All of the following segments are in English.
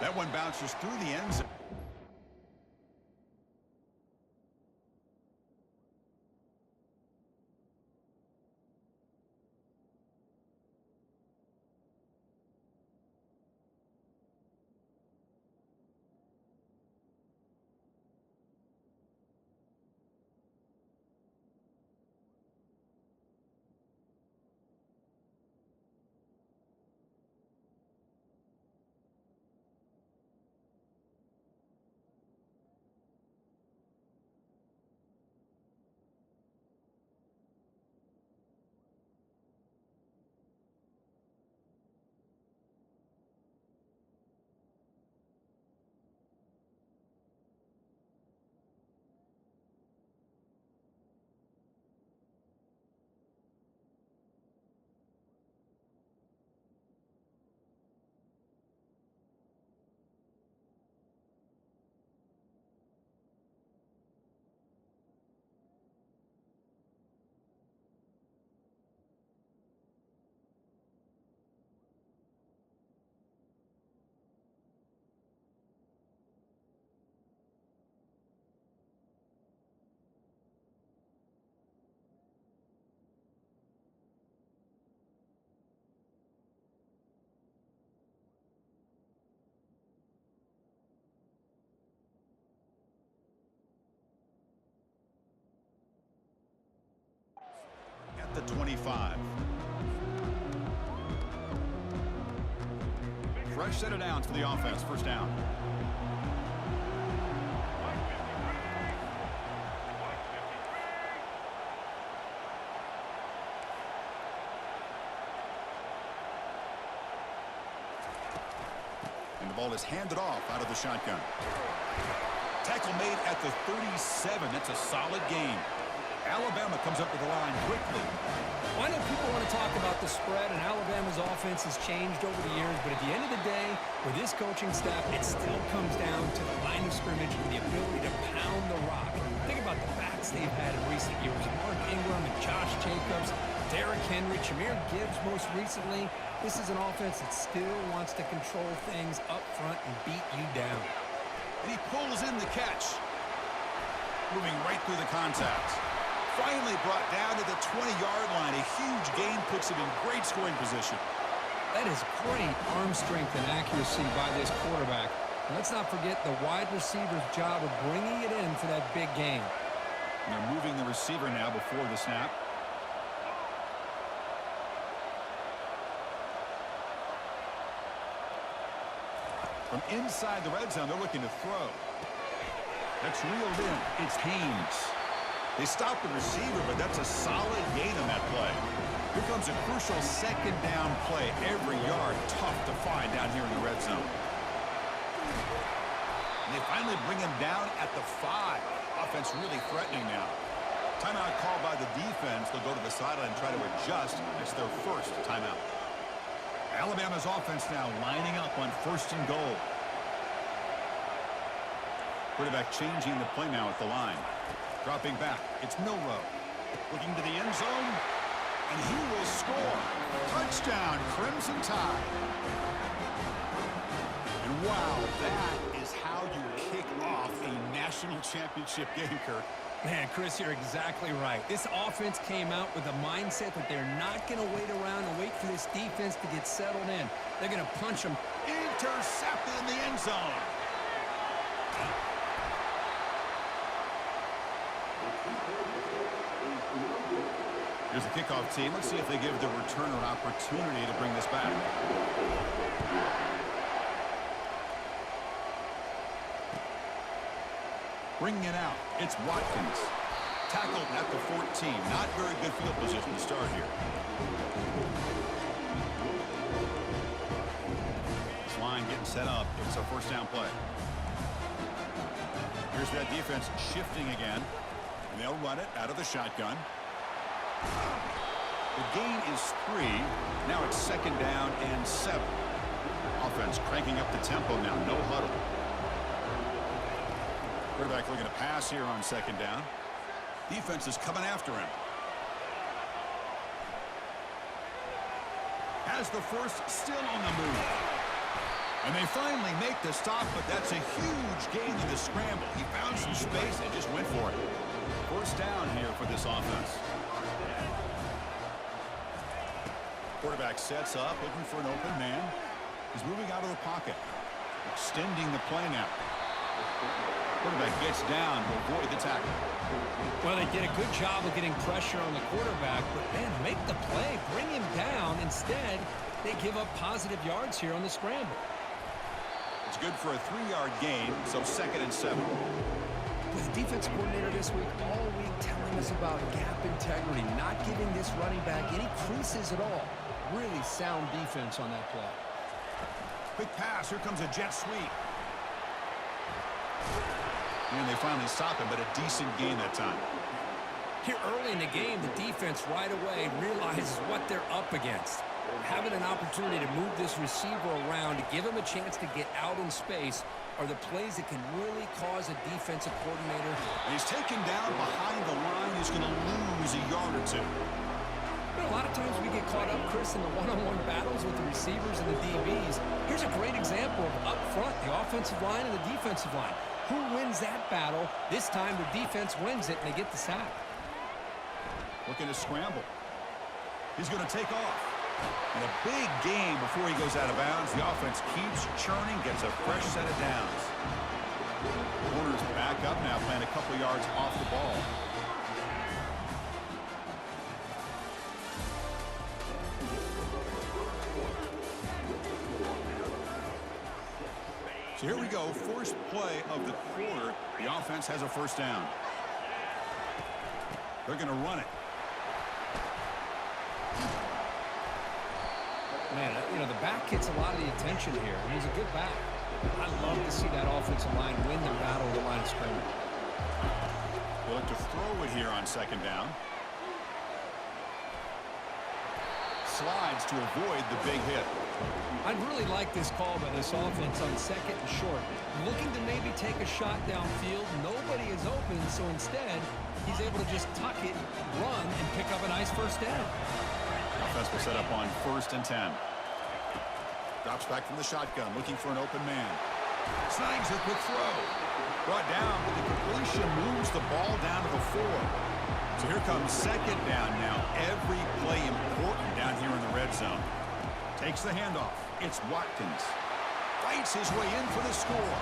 That one bounces through the end zone. At the 25. Fresh set of downs for the offense. First down. And the ball is handed off out of the shotgun. Tackle made at the 37. That's a solid gain. Alabama comes up with the line quickly. Well, I know people want to talk about the spread, and Alabama's offense has changed over the years, but at the end of the day, with this coaching staff, it still comes down to the line of scrimmage and the ability to pound the rock. Think about the backs they've had in recent years. Mark Ingram and Josh Jacobs, Derrick Henry, Jahmyr Gibbs most recently. This is an offense that still wants to control things up front and beat you down. And he pulls in the catch. Moving right through the contact. Finally brought down to the 20-yard line. A huge gain puts him in great scoring position. That is great arm strength and accuracy by this quarterback. And let's not forget the wide receiver's job of bringing it in for that big gain. And they're moving the receiver now before the snap. From inside the red zone, they're looking to throw. That's reeled in. It's Haynes. They stop the receiver, but that's a solid gain on that play. Here comes a crucial second down play. Every yard tough to find down here in the red zone. And they finally bring him down at the 5. Offense really threatening now. Timeout called by the defense. They'll go to the sideline and try to adjust. It's their first timeout. Alabama's offense now lining up on 1st and goal. Quarterback changing the play now at the line. Dropping back, it's Milrow. Looking to the end zone, and he will score. Touchdown, Crimson Tide. And wow, that is how you kick off a national championship game, Kirk. Man, Chris, you're exactly right. This offense came out with a mindset that they're not going to wait around and wait for this defense to get settled in. They're going to punch them. Intercepted in the end zone. Here's the kickoff team. Let's see if they give the returner opportunity to bring this back. Bringing it out, it's Watkins. Tackled at the 14. Not very good field position to start here. This line getting set up. It's a first down play. Here's that defense shifting again. And they'll run it out of the shotgun. The gain is 3. Now it's 2nd down and 7. Offense cranking up the tempo now. No huddle. Quarterback looking to pass here on 2nd down. Defense is coming after him. Has the first, still on the move. And they finally make the stop, but that's a huge gain in the scramble. He found some space and just went for it. First down here for this offense. Quarterback sets up, looking for an open man. He's moving out of the pocket, extending the play now. Quarterback gets down to avoid the tackle. Well, they did a good job of getting pressure on the quarterback, but man, make the play, bring him down. Instead, they give up positive yards here on the scramble. It's good for a 3-yard gain, so 2nd and 7. With the defense coordinator this week, all week telling us about gap integrity, not giving this running back any creases at all. Really sound defense on that play. Quick pass. Here comes a jet sweep. And they finally stop him, but a decent gain that time. Here early in the game, the defense right away realizes what they're up against. Having an opportunity to move this receiver around, to give him a chance to get out in space, are the plays that can really cause a defensive coordinator. And he's taken down behind the line. He's going to lose a yard or two. But a lot of times we get caught up, Chris, in the one-on-one battles with the receivers and the DBs. Here's a great example of up front, the offensive line and the defensive line. Who wins that battle? This time the defense wins it, and they get the sack. Looking to scramble. He's going to take off. And a big gain before he goes out of bounds. The offense keeps churning, gets a fresh set of downs. Corners back up now, playing a couple yards off the ball. So here we go, first play of the quarter. The offense has a first down. They're going to run it. Man, you know, the back gets a lot of the attention here, and he's a good back. I love to see that offensive line win the battle of the line of scrimmage. They'll look to throw it here on 2nd down. Slides to avoid the big hit. I'd really like this call by this offense on 2nd and short. Looking to maybe take a shot downfield. Nobody is open, so instead, he's able to just tuck it, run, and pick up a nice first down. Offense will set up on 1st and 10. Drops back from the shotgun, looking for an open man. Snags a quick throw. Brought down, but the completion moves the ball down to the 4. So here comes 2nd down now. Every play important down here in the red zone. Takes the handoff. It's Watkins. Fights his way in for the score.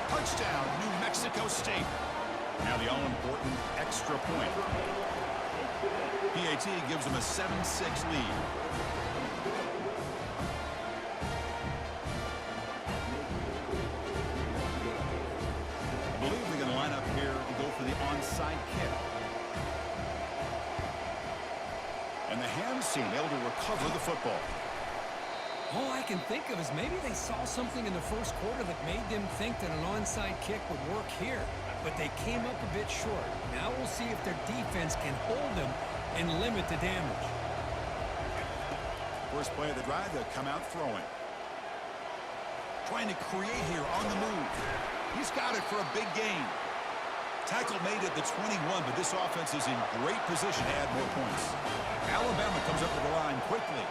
Touchdown, New Mexico State. Now the all-important extra point. PAT gives them a 7-6 lead. I believe they're going to line up here and go for the onside kick. And the hands team able to recover the football. All I can think of is maybe they saw something in the first quarter that made them think that an onside kick would work here. But they came up a bit short. Now we'll see if their defense can hold them and limit the damage. First play of the drive, they'll come out throwing. Trying to create here on the move. He's got it for a big gain. Tackle made at the 21, but this offense is in great position to add more points. Alabama comes up to the line quickly.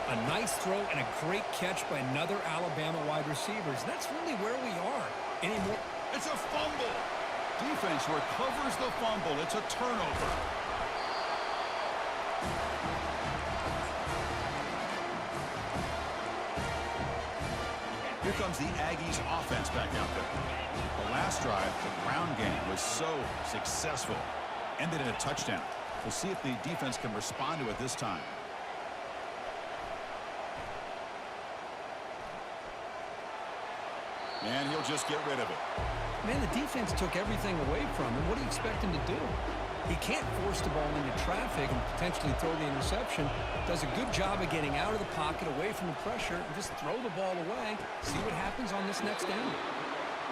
A nice throw and a great catch by another Alabama wide receivers. That's really where we are anymore. It's a fumble. Defense recovers the fumble. It's a turnover. Here comes the Aggies offense back out there. The last drive, the ground game was so successful. Ended in a touchdown. We'll see if the defense can respond to it this time. And he'll just get rid of it. Man, the defense took everything away from him. What do you expect him to do? He can't force the ball into traffic and potentially throw the interception. Does a good job of getting out of the pocket, away from the pressure, and just throw the ball away. See what happens on this next down.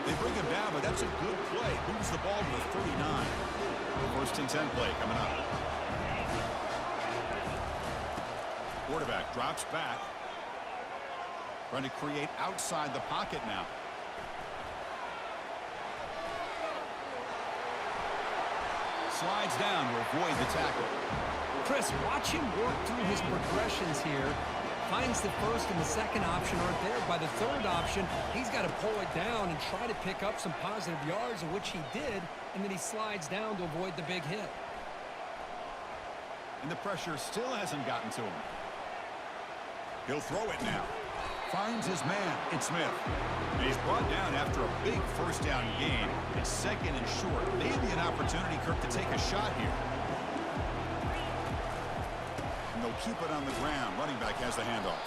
They bring him down, but that's a good play. Moves the ball to the 39. First and 10 play coming up. Quarterback drops back. Trying to create outside the pocket now. Slides down to avoid the tackle. Chris, watch him work through his progressions here. Finds the first and the second option aren't there. By the third option, he's got to pull it down and try to pick up some positive yards, of which he did, and then he slides down to avoid the big hit. And the pressure still hasn't gotten to him. He'll throw it now. Finds his man. It's Smith. And he's brought down after a big first down gain. It's second and short. Maybe an opportunity, Kirk, to take a shot here. And they'll keep it on the ground. Running back has the handoff.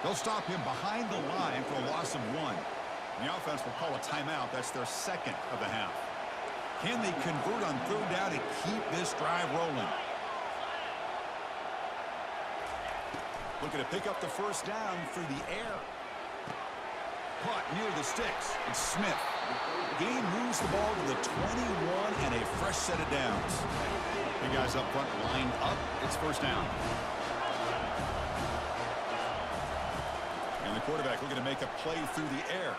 They'll stop him behind the line for a loss of 1. And the offense will call a timeout. That's their second of the half. Can they convert on third down and keep this drive rolling? Looking to pick up the first down through the air. Caught near the sticks. It's Smith. Gain moves the ball to the 21 and a fresh set of downs. The guys up front lined up. It's first down. And the quarterback looking to make a play through the air.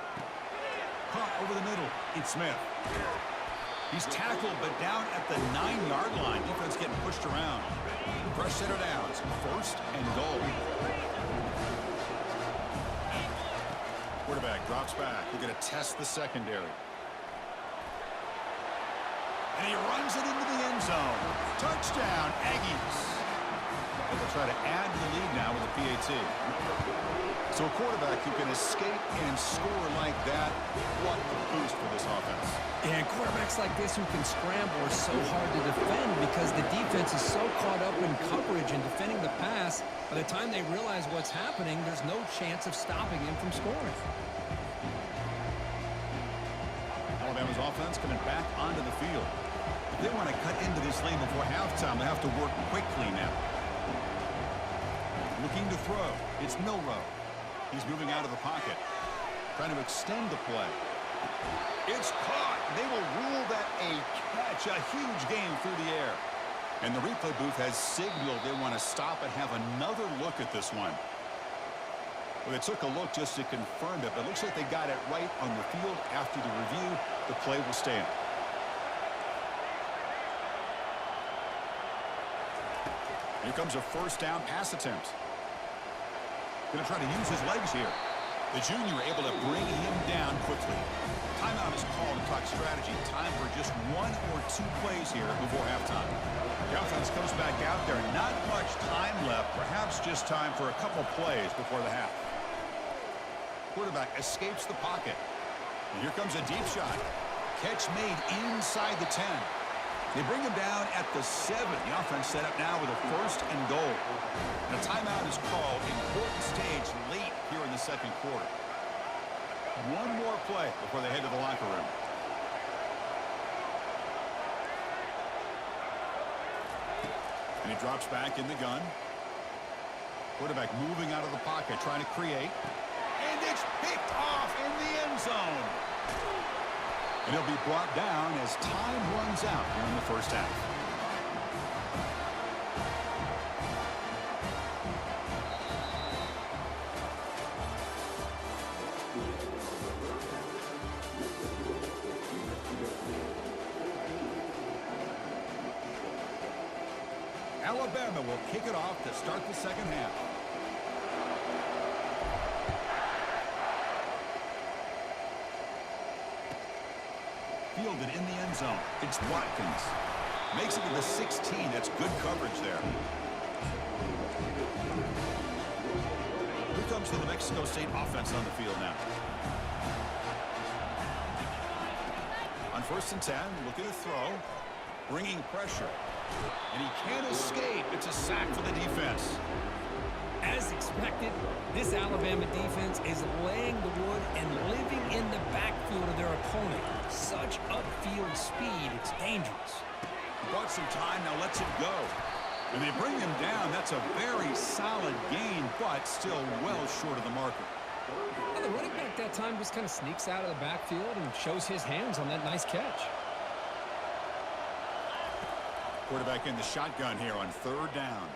Caught over the middle. It's Smith. He's tackled but down at the 9-yard line. Defense getting pushed around. Fresh set of downs. First and goal. Quarterback drops back. We're going to test the secondary. And he runs it into the end zone. Touchdown, Aggies. And they'll try to add to the lead now with a PAT. So a quarterback who can escape and score like that, what a boost for this offense. Yeah, and quarterbacks like this who can scramble are so hard to defend because the defense is so caught up in coverage and defending the pass. By the time they realize what's happening, there's no chance of stopping him from scoring. Alabama's offense coming back onto the field. If they want to cut into this lead before halftime, they have to work quickly now. Looking to throw. It's Milroe. He's moving out of the pocket. Trying to extend the play. It's caught. They will rule that a catch. A huge gain through the air. And the replay booth has signaled they want to stop and have another look at this one. Well, they took a look just to confirm it, but it looks like they got it right on the field. After the review, the play will stand. Here comes a first down pass attempt. Going to try to use his legs here. The junior able to bring him down quickly. Timeout is called to talk strategy. Time for just 1 or 2 plays here before halftime. The offense comes back out there. Not much time left. Perhaps just time for a couple plays before the half. Quarterback escapes the pocket. And here comes a deep shot. Catch made inside the 10. They bring him down at the 7. The offense set up now with a first and goal. And a timeout is called. Important stage late here in the second quarter. One more play before they head to the locker room. And he drops back in the gun. Quarterback moving out of the pocket, trying to create. And it's picked off in the end zone. And he'll be brought down as time runs out here in the first half. Alabama will kick it off to start the second half. Fielded in the end zone. It's Watkins. Makes it to the 16. That's good coverage there. Here comes the New Mexico State offense on the field now. On first and 10, looking to throw. Bringing pressure. And he can't escape. It's a sack for the defense. As expected, this Alabama defense is laying the wood and living in the backfield of their opponent. Such upfield speed, it's dangerous. He bought some time, now lets it go. And they bring him down. That's a very solid gain, but still well short of the marker. Well, the running back that time just kind of sneaks out of the backfield and shows his hands on that nice catch. Quarterback in the shotgun here on third down.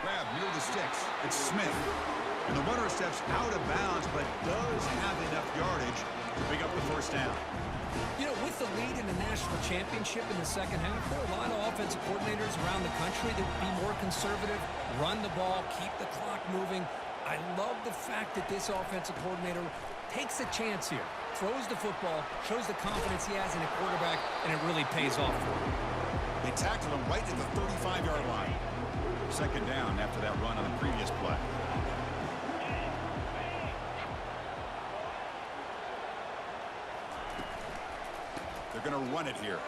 Grab near the sticks. It's Smith. And the runner steps out of bounds, but does have enough yardage to pick up the first down. You know, with the lead in the national championship in the second half, there are a lot of offensive coordinators around the country that would be more conservative, run the ball, keep the clock moving. I love the fact that this offensive coordinator takes a chance here, throws the football, shows the confidence he has in a quarterback, and it really pays off for him. They tackled him right at the 35-yard line. Second down after that run on the previous play. They're going to run it here.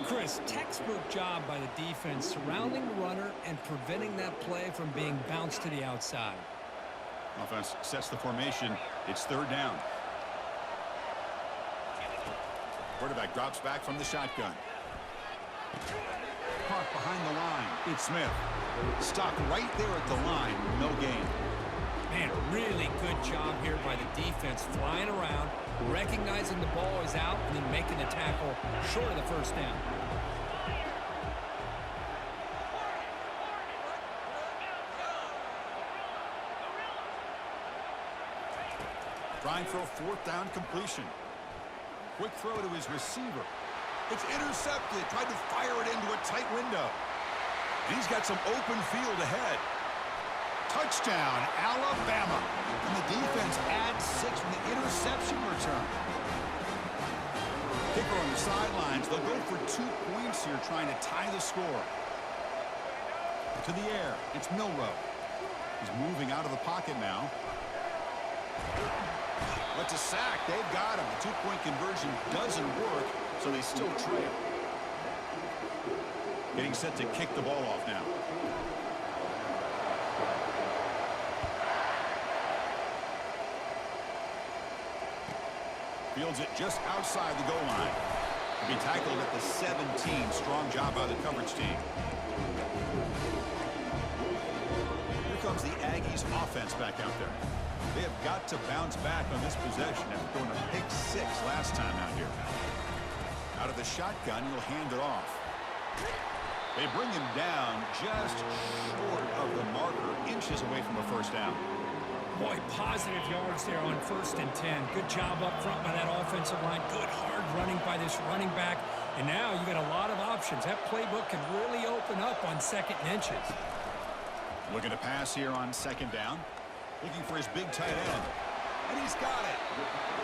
Chris, textbook job by the defense surrounding the runner and preventing that play from being bounced to the outside. Offense sets the formation. It's third down. Quarterback drops back from the shotgun. Caught behind the line. It's Smith. Stopped right there at the line. No gain. Man, really good job here by the defense, flying around, recognizing the ball is out, and then making the tackle short of the first down. Trying for a fourth down completion. Quick throw to his receiver. It's intercepted. Tried to fire it into a tight window. And he's got some open field ahead. Touchdown, Alabama. And the defense adds 6 with the interception return. Kicker on the sidelines. They'll go for 2 points here, trying to tie the score. To the air. It's Milrow. He's moving out of the pocket now. But to sack, they've got him. The 2-point conversion doesn't work, so they still trail. Getting set to kick the ball off now. Fields it just outside the goal line. To be tackled at the 17. Strong job by the coverage team. Here comes the Aggies offense back out there. They have got to bounce back on this possession after going a pick 6 last time out here. Out of the shotgun, he'll hand it off. They bring him down just short of the marker, inches away from a first down. Boy, positive yards there on 1st and 10. Good job up front by that offensive line. Good hard running by this running back. And now you got a lot of options. That playbook can really open up on 2nd and inches. Looking to pass here on 2nd down. Looking for his big tight end. And he's got it.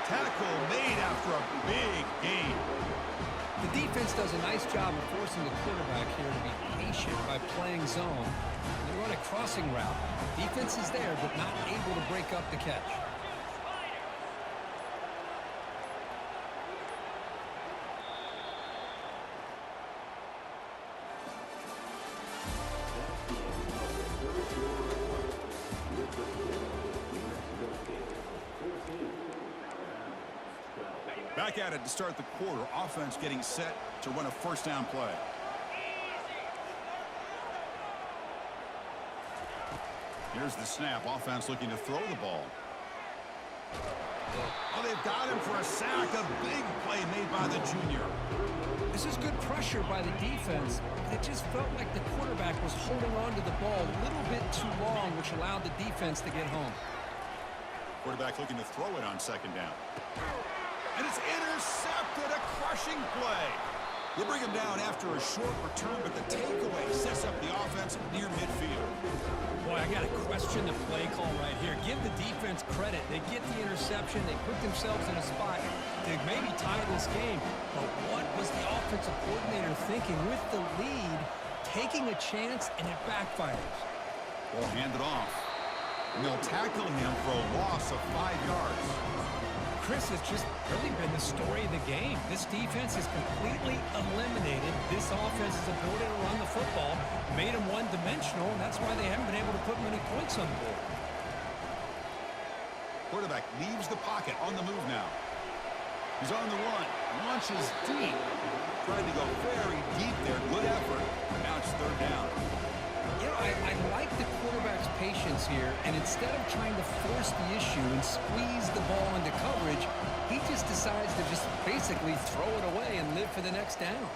Tackle made after a big gain. The defense does a nice job of forcing the quarterback here to be patient by playing zone. They run a crossing route. Defense is there, but not able to break up the catch. Back at it to start the quarter. Offense getting set to run a first down play. Here's the snap. Offense looking to throw the ball. Oh, they've got him for a sack. A big play made by the junior. This is good pressure by the defense, but it just felt like the quarterback was holding on to the ball a little bit too long, which allowed the defense to get home. Quarterback looking to throw it on 2nd down. And it's intercepted. A crushing play. They bring him down after a short return, but the takeaway sets up the offense near midfield. Boy, I got to question the play call right here. Give the defense credit. They get the interception. They put themselves in a spot to maybe tie this game. But what was the offensive coordinator thinking with the lead, taking a chance, and it backfires? Ball handed off. And they'll tackle him for a loss of 5 yards. Chris, has just really been the story of the game. This defense has completely eliminated this offense's ability to run the football, made them one-dimensional, and that's why they haven't been able to put many points on the board. Quarterback leaves the pocket on the move now. He's on the run, launches deep. Tried to go very deep there. Good effort. Now it's third down. You know, I like the quarterback's patience here, and instead of trying to force the issue and squeeze the ball into coverage, he just decides to just basically throw it away and live for the next down.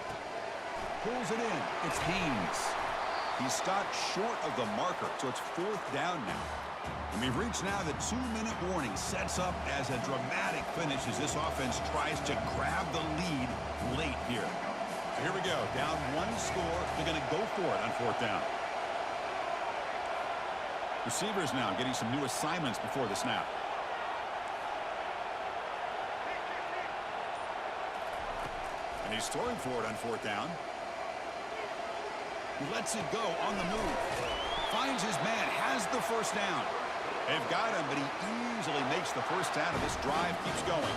Pulls it in. It's Haynes. He stopped short of the marker, so it's 4th down now. And we've reached now the 2-minute warning. Sets up as a dramatic finish as this offense tries to grab the lead late here. So here we go. Down 1 score. They're going to go for it on 4th down. Receivers now getting some new assignments before the snap. And he's throwing for it on 4th down. He lets it go on the move. Finds his man, has the first down. They've got him, but he easily makes the first down, and this drive keeps going.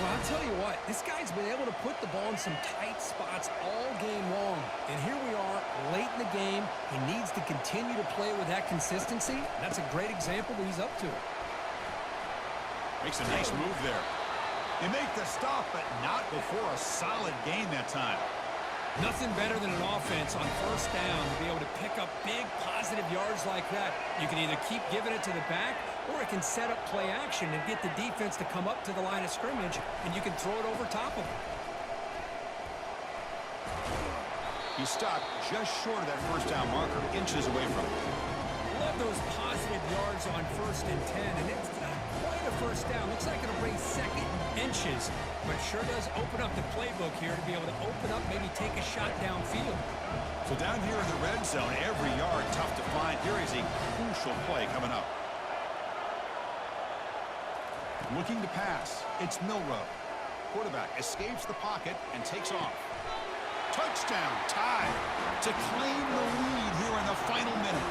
Well, I'll tell you what, this guy's been able to put the ball in some tight spots all game long. And here we are, late in the game. He needs to continue to play with that consistency. That's a great example that he's up to it. Makes a nice move there. They make the stop, but not before a solid gain that time. Nothing better than an offense on 1st down to be able to pick up big positive yards like that. You can either keep giving it to the back, or it can set up play action and get the defense to come up to the line of scrimmage, and you can throw it over top of them. He stopped just short of that 1st down marker, inches away from it. Love those positive yards on 1st and 10, and it's not quite a 1st down. Looks like it'll bring 2nd inches, but sure does open up the playbook here to be able to open up, maybe take a shot downfield. So down here in the red zone, every yard tough to find. Here is a crucial play coming up. Looking to pass. It's Milrow. Quarterback escapes the pocket and takes off. Touchdown, tied to claim the lead here in the final minute.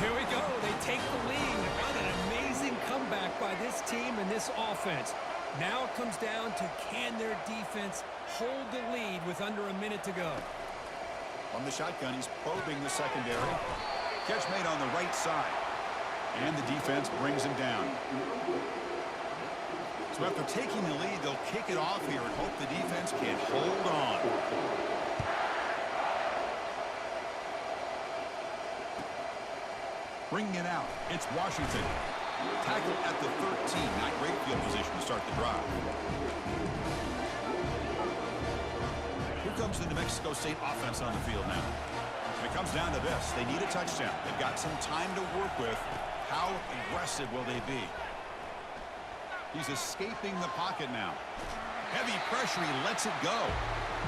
Here we go. They take the lead. What an amazing comeback by this team and this offense. Now it comes down to, can their defense hold the lead with under a minute to go? From the shotgun, he's probing the secondary. Catch made on the right side. And the defense brings him down. So after taking the lead, they'll kick it off here and hope the defense can hold on. Bringing it out, it's Washington. Tackled at the 13, not great field position to start the drive. Here comes the New Mexico State offense on the field now. And it comes down to this. They need a touchdown. They've got some time to work with. How aggressive will they be? He's escaping the pocket now. Heavy pressure, he lets it go.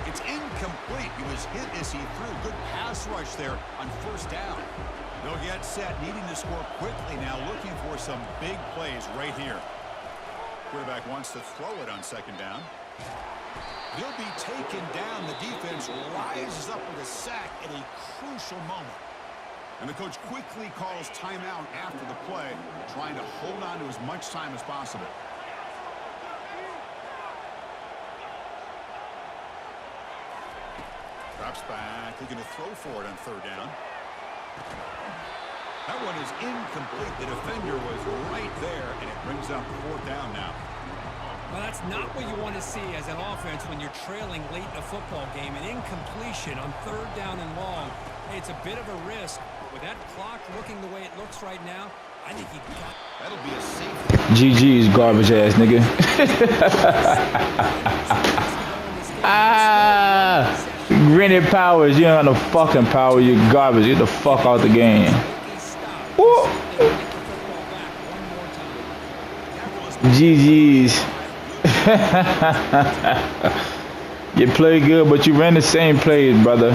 It's incomplete. He was hit as he threw. Good pass rush there on 1st down. They'll get set, needing to score quickly now, looking for some big plays right here. Quarterback wants to throw it on 2nd down. He'll be taken down. The defense rises up with a sack at a crucial moment. And the coach quickly calls timeout after the play, trying to hold on to as much time as possible. Drops back, looking to throw for it on 3rd down. That one is incomplete. The defender was right there, and it brings up 4th down now. Well, that's not what you want to see as an offense when you're trailing late in a football game. An incompletion on 3rd down and long. It's a bit of a risk. With that clock looking the way it looks right now, I think he got... That'll be a safe... GG's garbage ass nigga. Granted Powers, you don't have no fucking power, you garbage. Get the fuck out the game. Woo. GG's. You play good, but you ran the same plays, brother.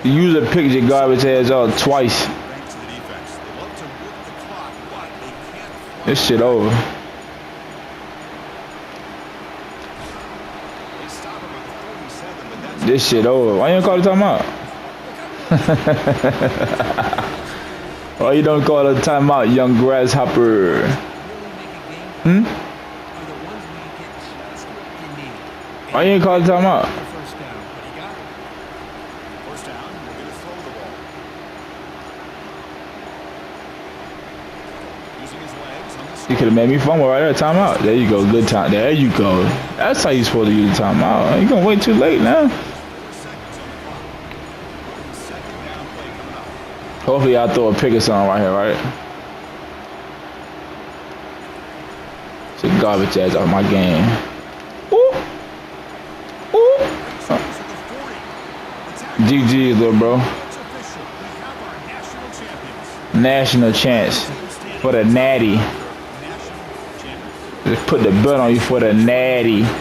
You user picked your garbage ass out twice. This shit over. This shit over. Why you don't call the timeout? Why you don't call the timeout, young grasshopper? Why you ain't call the timeout? You could have made me fumble right there. Timeout. There you go. Good time. There you go. That's how you supposed to use the timeout. You gonna wait too late now. Hopefully I'll throw a pick or something right here, right? It's a garbage ass off my game. Ooh. Ooh. GG, little bro. It's official. We have our national champions. National chance for the Natty. National champions. Just put the belt on you for the Natty.